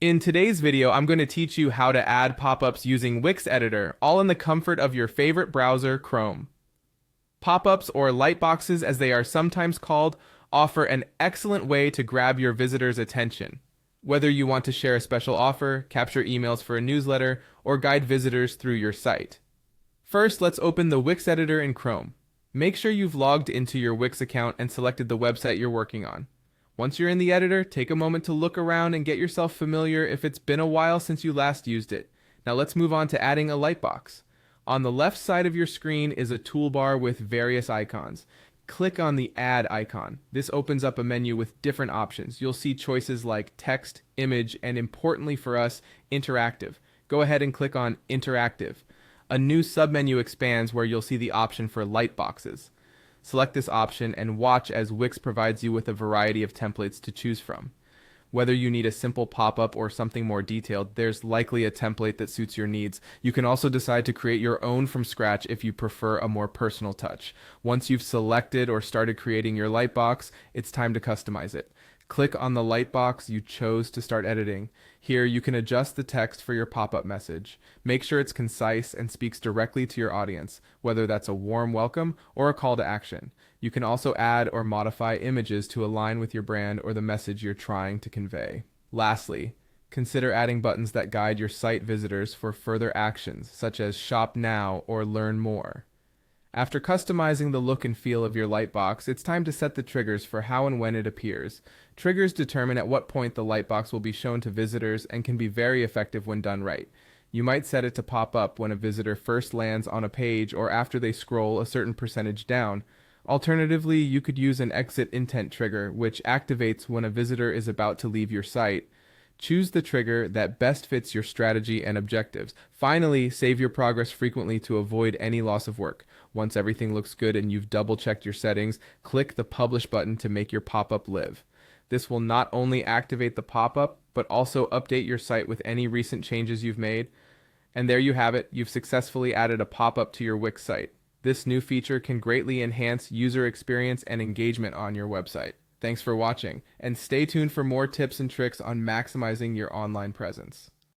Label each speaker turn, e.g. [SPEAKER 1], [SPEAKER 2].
[SPEAKER 1] In today's video, I'm going to teach you how to add pop-ups using Wix Editor, all in the comfort of your favorite browser, Chrome. Pop-ups, or lightboxes as they are sometimes called, offer an excellent way to grab your visitors' attention. Whether you want to share a special offer, capture emails for a newsletter, or guide visitors through your site. First, let's open the Wix Editor in Chrome. Make sure you've logged into your Wix account and selected the website you're working on. Once you're in the editor, take a moment to look around and get yourself familiar if it's been a while since you last used it. Now let's move on to adding a lightbox. On the left side of your screen is a toolbar with various icons. Click on the Add icon. This opens up a menu with different options. You'll see choices like text, image, and importantly for us, interactive. Go ahead and click on Interactive. A new submenu expands where you'll see the option for lightboxes. Select this option and watch as Wix provides you with a variety of templates to choose from. Whether you need a simple pop-up or something more detailed, there's likely a template that suits your needs. You can also decide to create your own from scratch if you prefer a more personal touch. Once you've selected or started creating your lightbox, it's time to customize it. Click on the lightbox you chose to start editing. Here, you can adjust the text for your pop-up message. Make sure it's concise and speaks directly to your audience, whether that's a warm welcome or a call to action. You can also add or modify images to align with your brand or the message you're trying to convey. Lastly, consider adding buttons that guide your site visitors for further actions, such as Shop Now or Learn More. After customizing the look and feel of your lightbox, it's time to set the triggers for how and when it appears. Triggers determine at what point the lightbox will be shown to visitors and can be very effective when done right. You might set it to pop up when a visitor first lands on a page or after they scroll a certain percentage down. Alternatively, you could use an exit intent trigger, which activates when a visitor is about to leave your site. Choose the trigger that best fits your strategy and objectives. Finally, save your progress frequently to avoid any loss of work. Once everything looks good and you've double-checked your settings, click the Publish button to make your pop-up live. This will not only activate the pop-up, but also update your site with any recent changes you've made. And there you have it, you've successfully added a pop-up to your Wix site. This new feature can greatly enhance user experience and engagement on your website. Thanks for watching, and stay tuned for more tips and tricks on maximizing your online presence.